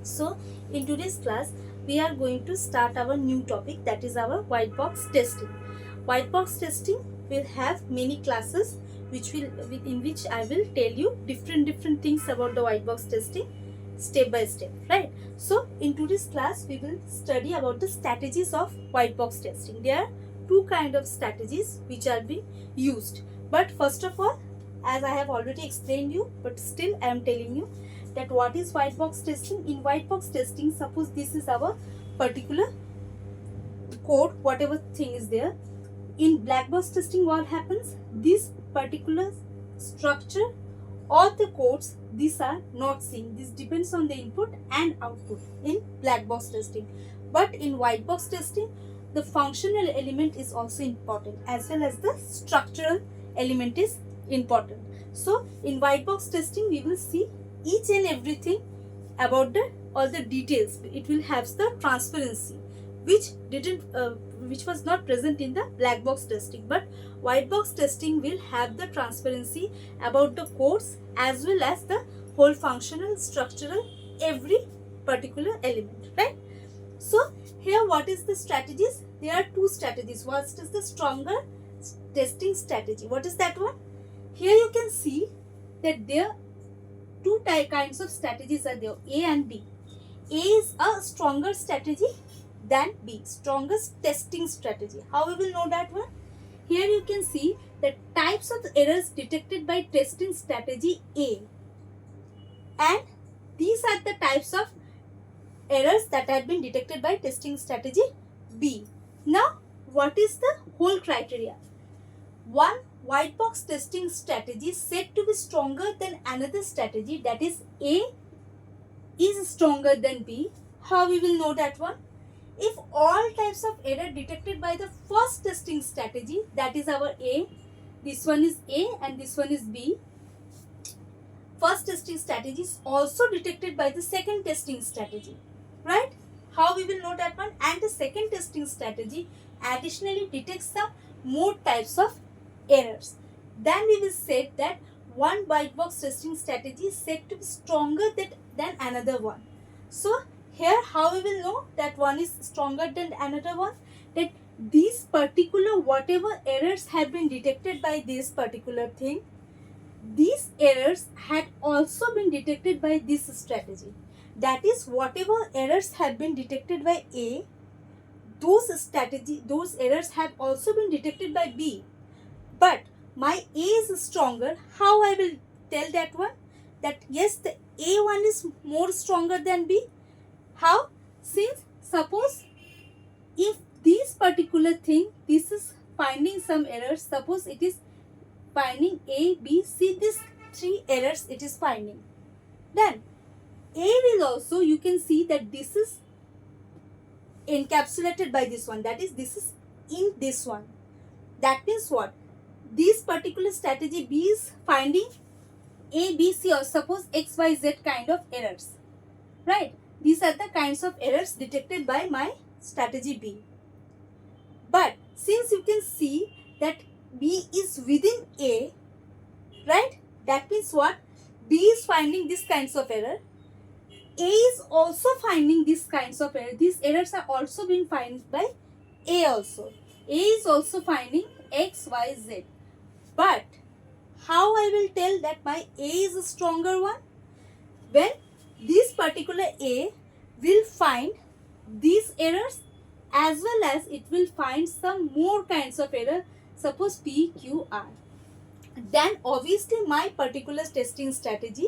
So in today's class we are going to start our new topic, that is our white box testing. White box testing will have many classes in which I will tell you different things about the white box testing step by step, right? So in today's class we will study about the strategies of white box testing. There are two kind of strategies which are being used, but first of all, as I have already explained you, but still I am telling you that what is white box testing. In white box testing, suppose this is our particular code, whatever thing is there. In black box testing, what happens? This particular structure or the codes, these are not seen. This depends on the input and output in black box testing. But in white box testing, the functional element is also important, as well as the structural element is important. So in white box testing, we will see each and everything about all the details. It will have the transparency which was not present in the black box testing, but white box testing will have the transparency about the codes as well as the whole functional, structural, every particular element, right? So here, what is the strategies? There are two strategies. What is the stronger testing strategy? What is that one? Here you can see that there two kinds of strategies are there, A and B. A is a stronger strategy than B, strongest testing strategy. How we will know that one? Here you can see the types of errors detected by testing strategy A, and these are the types of errors that have been detected by testing strategy B. Now, what is the whole criteria? One white box testing strategy is said to be stronger than another strategy, that is A is stronger than B. How we will know that one? If all types of error detected by the first testing strategy, that is our A, this one is A and this one is B, first testing strategy is also detected by the second testing strategy, right? How we will know that one? And the second testing strategy additionally detects some more types of errors. Then we will say that one white box testing strategy is said to be stronger than another one. So here, how we will know that one is stronger than another one? That these particular whatever errors have been detected by this particular thing, these errors had also been detected by this strategy. That is, whatever errors have been detected by A, those errors have also been detected by B. But my A is stronger. How I will tell that one? That yes, the A one is more stronger than B. How? Since suppose if this particular thing, this is finding some errors, suppose it is finding A, B, C, these three errors it is finding. Then A will also, you can see that this is encapsulated by this one, that is this is in this one. That means what? This particular strategy B is finding A, B, C, or suppose X, Y, Z kind of errors, right? These are the kinds of errors detected by my strategy B. But since you can see that B is within A, right? That means what? B is finding these kinds of error. A is also finding these kinds of error. These errors are also being found by A also. A is also finding X, Y, Z. But how I will tell that my A is a stronger one? When this particular A will find these errors as well as it will find some more kinds of error, suppose P, Q, R. Then obviously my particular testing strategy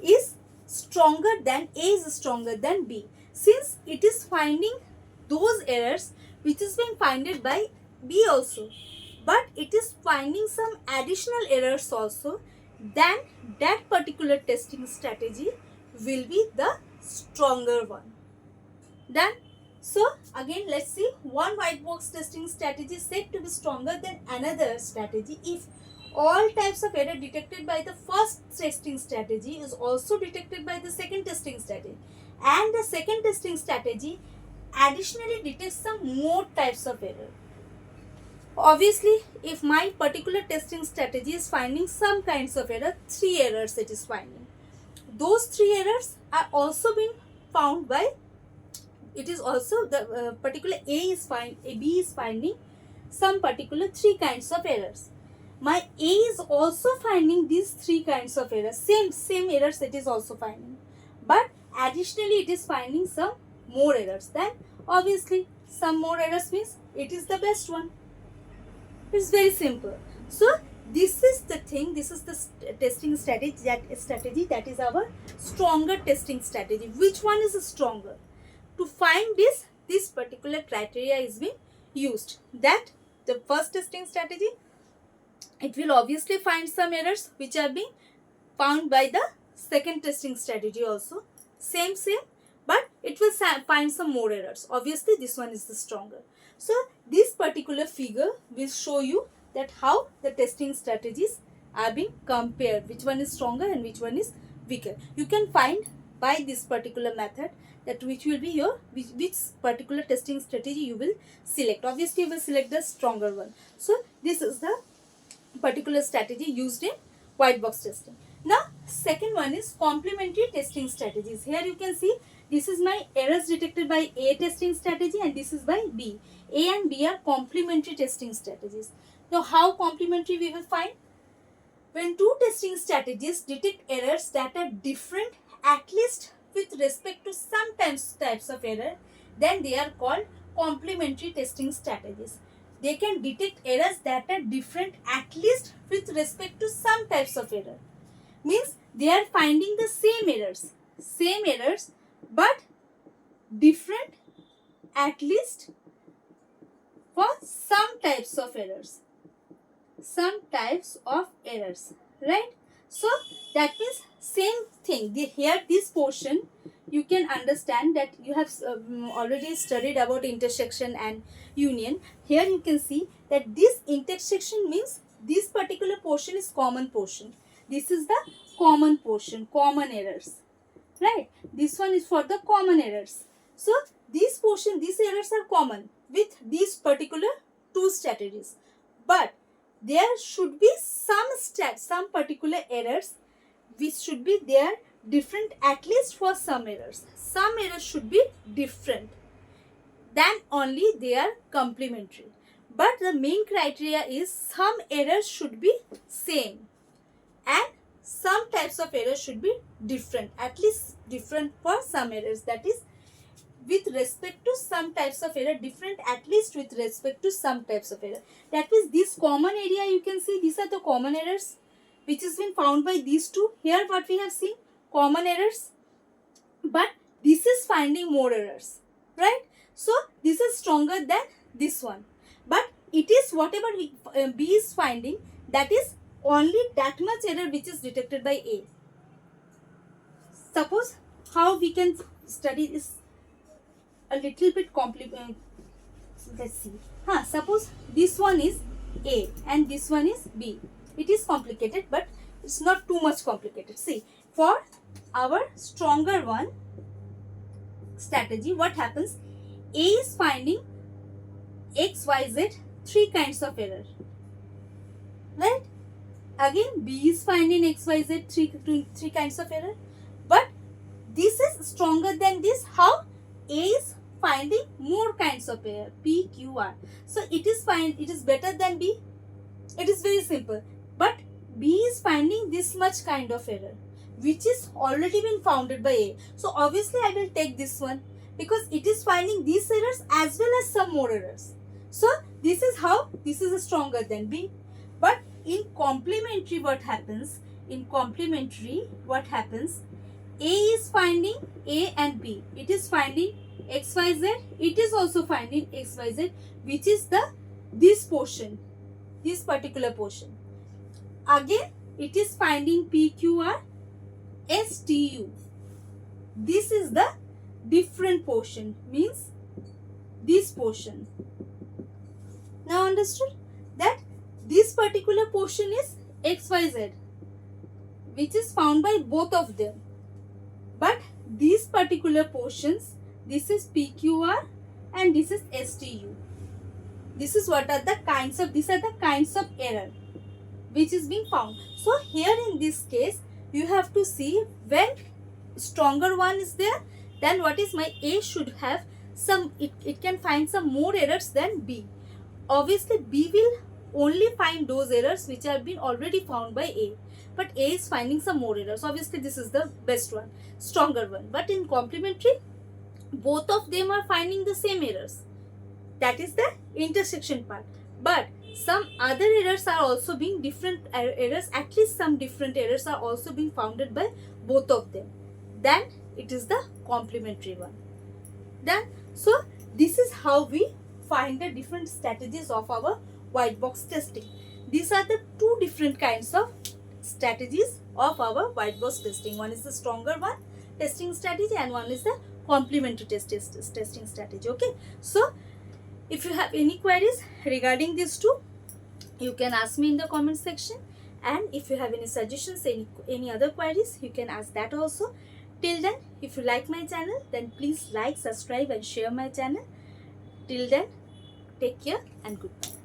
is stronger than A is stronger than B. Since it is finding those errors which is being found by B also, but it is finding some additional errors also, then that particular testing strategy will be the stronger one. Done? So again, let's see, one white box testing strategy is said to be stronger than another strategy if all types of error detected by the first testing strategy is also detected by the second testing strategy, and the second testing strategy additionally detects some more types of error. Obviously, if my particular testing strategy is finding some kinds of error, 3 errors it is finding. Those 3 errors are also being found by, it is also the particular B is finding some particular 3 kinds of errors. My A is also finding these 3 kinds of errors, same errors it is also finding, but additionally it is finding some more errors. Then obviously some more errors means it is the best one. It's very simple. So this is the thing, this is the testing strategy, that is our stronger testing strategy. Which one is stronger? To find this particular criteria is being used. That the first testing strategy, it will obviously find some errors which are being found by the second testing strategy also. Same, but it will find some more errors. Obviously this one is the stronger. So this particular figure will show you that how the testing strategies are being compared, which one is stronger and which one is weaker. You can find by this particular method that which will be your, which particular testing strategy you will select. Obviously you will select the stronger one. So this is the particular strategy used in white box testing. Now second one is complementary testing strategies. Here you can see this is my errors detected by A testing strategy and this is by B. A and B are complementary testing strategies. Now how complementary we will find? When two testing strategies detect errors that are different at least with respect to some types of error, then they are called complementary testing strategies. They can detect errors that are different at least with respect to some types of error. Means they are finding the same errors but different at least for some types of errors. Right? So that means same thing. Here this portion you can understand that you have already studied about intersection and union. Here you can see that this intersection means this particular portion is common portion. This is the common portion, common errors. Right? This one is for the common errors. So this portion, these errors are common with these particular two strategies. But there should be some particular errors which should be there different at least for some errors. Some errors should be different. Then only they are complementary. But the main criteria is some errors should be same and some types of errors should be different, at least different for some errors. That is with respect to some types of error, different at least with respect to some types of error. That means this common area you can see, these are the common errors which has been found by these two. Here what we have seen, common errors, but this is finding more errors, right? So this is stronger than this one, but it is whatever B is finding, that is only that much error which is detected by A. Suppose how we can study this a little bit complicated. Let's see. Suppose this one is A and this one is B. It is complicated, but it's not too much complicated. See, for our stronger one strategy, what happens? A is finding XYZ 3 kinds of error. Right? Again, B is finding XYZ 3 kinds of error. But this is stronger than this. How? A is finding more kinds of error, P, Q, R. So it is better than B. It is very simple. But B is finding this much kind of error, which is already been founded by A. So obviously I will take this one because it is finding these errors as well as some more errors. So this is how this is stronger than B. But in complementary, what happens? A is finding A and B. It is finding XYZ. It is also finding XYZ, which is this portion, this particular portion. Again, it is finding PQR, STU. This is the different portion, means this portion. Now understood that this particular portion is XYZ, which is found by both of them. But these particular portions, this is PQR and this is STU. This is what are the kinds of, these are the kinds of error which is being found. So here in this case, you have to see when stronger one is there, then what is my A should have some, it can find some more errors than B. Obviously B will only find those errors which have been already found by A, but A is finding some more errors. Obviously this is the best one, stronger one. But in complementary, both of them are finding the same errors. That is the intersection part. But some other errors are also being different errors, at least some different errors are also being founded by both of them. Then it is the complementary one. Then, so this is how we find the different strategies of our white box testing. These are the two different kinds of strategies of our white box testing. One is the stronger one testing strategy, and one is the complementary testing strategy. Okay, so if you have any queries regarding these two, you can ask me in the comment section, and if you have any suggestions, any other queries, you can ask that also. Till then, if you like my channel, then please like, subscribe and share my channel. Till then, take care and goodbye.